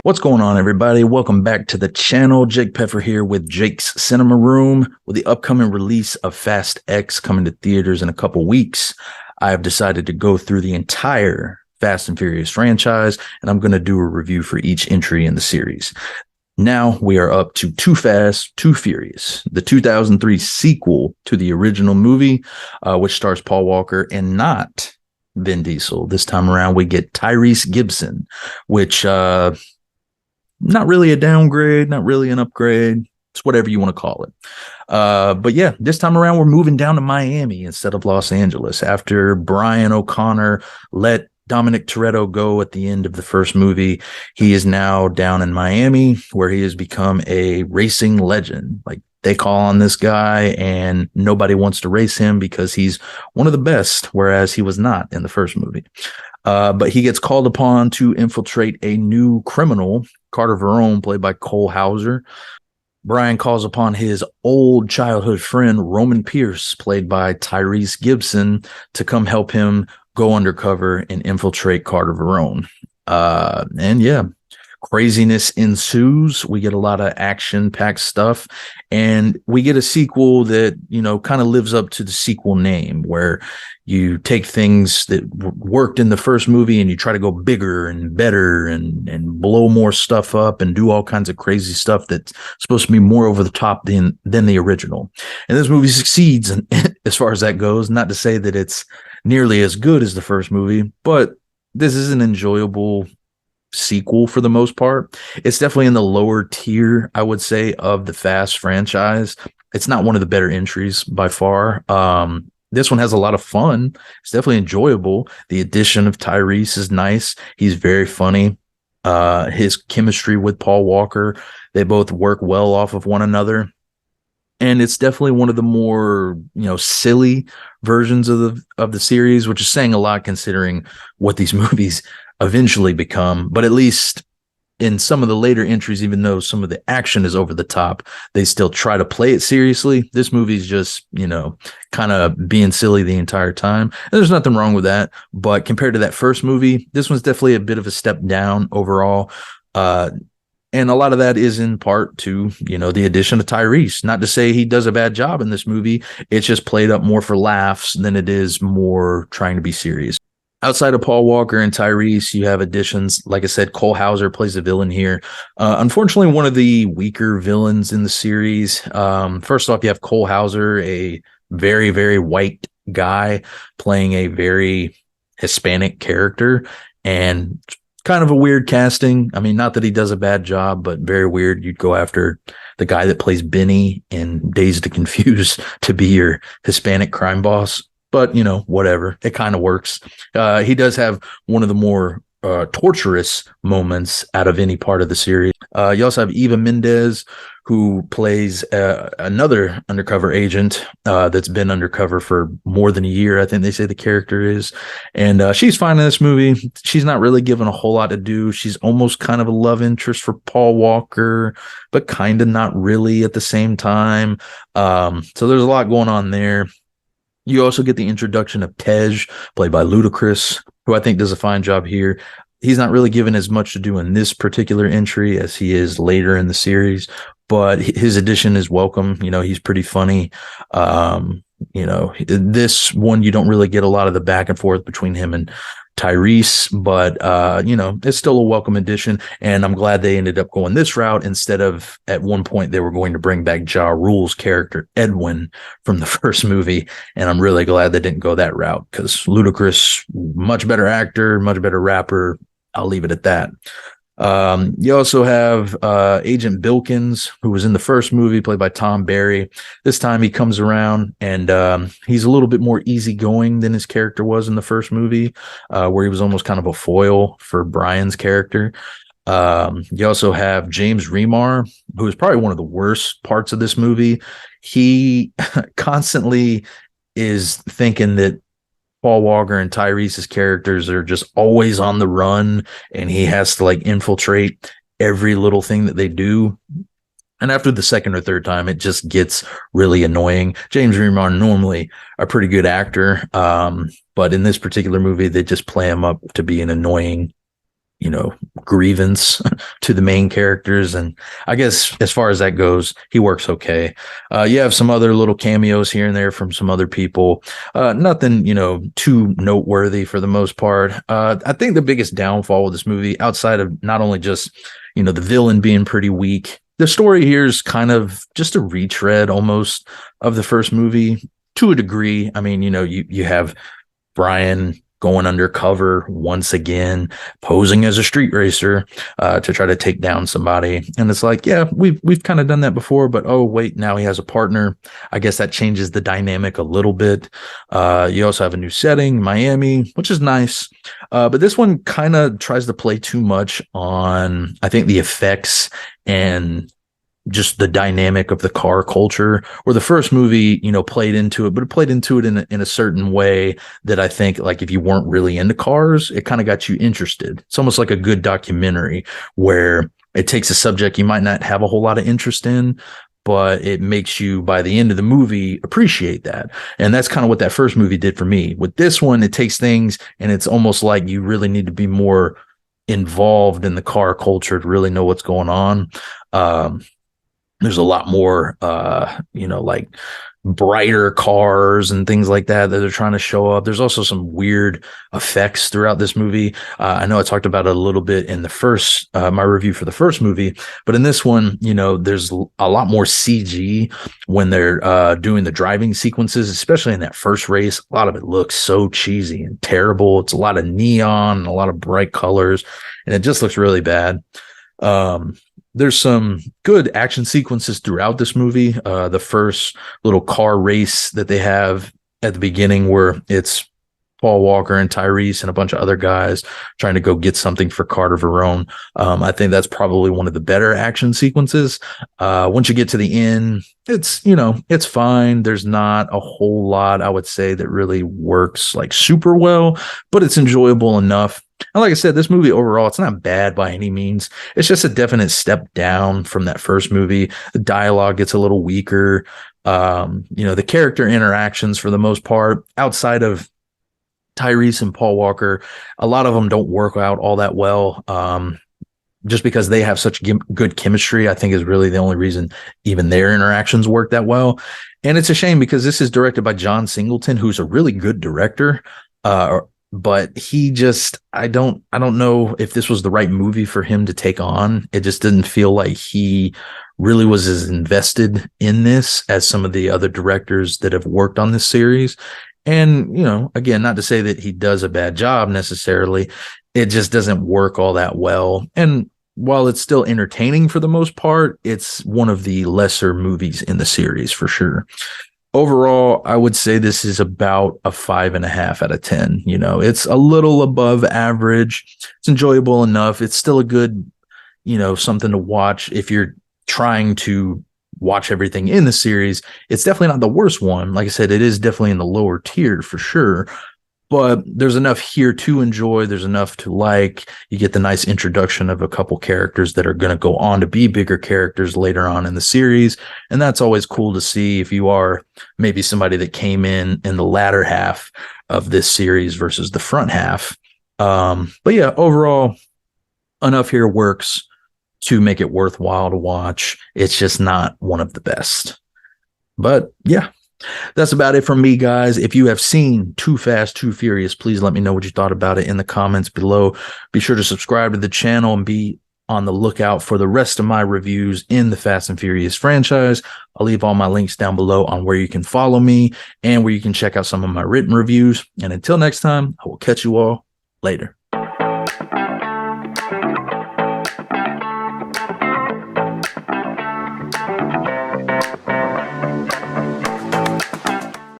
What's going on, everybody? Welcome back to the channel. Jake Peffer here with Jake's Cinema Room. With the upcoming release of Fast X coming to theaters in a couple weeks, I have decided to go through the entire Fast and Furious franchise, and I'm going to do a review for each entry in the series. Now we are up to Too Fast, Too Furious, the 2003 sequel to the original movie, which stars Paul Walker and not Vin Diesel. This time around, we get Tyrese Gibson, which not really a downgrade, not really an upgrade. It's whatever you want to call it. But yeah, this time around, we're moving down to Miami instead of Los Angeles. After Brian O'Connor let Dominic Toretto go at the end of the first movie, he is now down in Miami, where he has become a racing legend. Like, they call on this guy and nobody wants to race him because he's one of the best, whereas he was not in the first movie. But he gets called upon to infiltrate a new criminal, Carter Verone, played by Cole Hauser. Brian calls upon his old childhood friend, Roman Pierce, played by Tyrese Gibson, to come help him go undercover and infiltrate Carter Verone. And yeah, craziness ensues. We get a lot of action-packed stuff, and we get a sequel that, you know, kind of lives up to the sequel name, where you take things that worked in the first movie and you try to go bigger and better and blow more stuff up and do all kinds of crazy stuff that's supposed to be more over the top than the original. And this movie succeeds as far as that goes. Not to say that it's nearly as good as the first movie, but this is an enjoyable sequel for the most part. It's definitely in the lower tier, I would say, of the Fast franchise. It's not one of the better entries by far. This one has a lot of fun. It's definitely enjoyable. The addition of Tyrese is nice. He's very funny. His chemistry with Paul Walker, they both work well off of one another. And it's definitely one of the more, silly versions of the series, which is saying a lot considering what these movies eventually become. But at least in some of the later entries, even though some of the action is over the top, they still try to play it seriously. This movie's just, kind of being silly the entire time. And there's nothing wrong with that. But compared to that first movie, this one's definitely a bit of a step down overall. And a lot of that is in part to, the addition of Tyrese. Not to say he does a bad job in this movie. It's just played up more for laughs than it is more trying to be serious. Outside of Paul Walker and Tyrese, you have additions. Like I said, Cole Hauser plays the villain here. Unfortunately, one of the weaker villains in the series. First off, you have Cole Hauser, a very, very white guy playing a very Hispanic character, and kind of a weird casting. I mean, not that he does a bad job, but very weird. You'd go after the guy that plays Benny in Dazed and Confused to be your Hispanic crime boss. But, whatever. It kind of works. He does have one of the more torturous moments out of any part of the series. You also have Eva Mendes, who plays another undercover agent that's been undercover for more than a year, I think they say the character is. And she's fine in this movie. She's not really given a whole lot to do. She's almost kind of a love interest for Paul Walker, but kind of not really at the same time. So there's a lot going on there. You also get the introduction of Tej, played by Ludacris, who I think does a fine job here. He's not really given as much to do in this particular entry as he is later in the series, but his addition is welcome. He's pretty funny. This one, you don't really get a lot of the back and forth between him and Tyrese, but it's still a welcome addition, and I'm glad they ended up going this route instead of, at one point, they were going to bring back Ja Rule's character Edwin from the first movie, and I'm really glad they didn't go that route, because Ludacris, much better actor, much better rapper. I'll leave it at that. You also have Agent Bilkins, who was in the first movie, played by Tom Barry. This time he comes around, and he's a little bit more easygoing than his character was in the first movie, where he was almost kind of a foil for Brian's character. You also have James Remar, who is probably one of the worst parts of this movie. He constantly is thinking that Paul Walker and Tyrese's characters are just always on the run, and he has to infiltrate every little thing that they do. And after the second or third time, it just gets really annoying. James Remar, normally a pretty good actor, but in this particular movie, they just play him up to be an annoying you know, grievance to the main characters. And I guess as far as that goes, he works okay. You have some other little cameos here and there from some other people. Nothing, you know, too noteworthy for the most part. I think the biggest downfall with this movie, outside of not only just, you know, the villain being pretty weak, the story here is kind of just a retread almost of the first movie to a degree. I mean, you know, you have Brian going undercover once again, posing as a street racer to try to take down somebody. And it's like, yeah, we've kind of done that before, but oh wait, now he has a partner. I guess that changes the dynamic a little bit. You also have a new setting, Miami, which is nice. But this one kind of tries to play too much on, I think, the effects and just the dynamic of the car culture, where the first movie, you know, played into it, but it played into it in a certain way that I think, like, if you weren't really into cars, it kind of got you interested. It's almost like a good documentary where it takes a subject you might not have a whole lot of interest in, but it makes you, by the end of the movie, appreciate that. And that's kind of what that first movie did for me. With this one, it takes things and it's almost like you really need to be more involved in the car culture to really know what's going on. There's a lot more, you know, like brighter cars and things like that they're trying to show up. There's also some weird effects throughout this movie. I know I talked about it a little bit in the first, my review for the first movie, but in this one, you know, there's a lot more CG when they're doing the driving sequences, especially in that first race. A lot of it looks so cheesy and terrible. It's a lot of neon and a lot of bright colors, and it just looks really bad. There's some good action sequences throughout this movie. The first little car race that they have at the beginning, where it's Paul Walker and Tyrese and a bunch of other guys trying to go get something for Carter Verone. I think that's probably one of the better action sequences. Once you get to the end, it's, you know, it's fine. There's not a whole lot, I would say, that really works like super well, but it's enjoyable enough. And like I said, this movie overall, it's not bad by any means. It's just a definite step down from that first movie. The dialogue gets a little weaker. You know, the character interactions, for the most part, outside of Tyrese and Paul Walker, a lot of them don't work out all that well. Just because they have such good chemistry, I think, is really the only reason even their interactions work that well. And it's a shame because this is directed by John Singleton, who's a really good director. But he just, I don't know if this was the right movie for him to take on. It just didn't feel like he really was as invested in this as some of the other directors that have worked on this series. And, you know, again, not to say that he does a bad job necessarily. It just doesn't work all that well. And while it's still entertaining for the most part, it's one of the lesser movies in the series for sure. Overall, I would say this is about a 5.5 out of 10. You know, it's a little above average. It's enjoyable enough. It's still a good, you know, something to watch if you're trying to watch everything in the series. It's definitely not the worst one. Like I said, it is definitely in the lower tier for sure. But there's enough here to enjoy. There's enough to like. You get the nice introduction of a couple characters that are going to go on to be bigger characters later on in the series. And that's always cool to see if you are maybe somebody that came in the latter half of this series versus the front half. But yeah, overall, enough here works to make it worthwhile to watch. It's just not one of the best. But yeah. That's about it from me, guys. If you have seen Too Fast, Too Furious, please let me know what you thought about it in the comments below. Be sure to subscribe to the channel and be on the lookout for the rest of my reviews in the Fast and Furious franchise. I'll leave all my links down below on where you can follow me and where you can check out some of my written reviews. And until next time, I will catch you all later.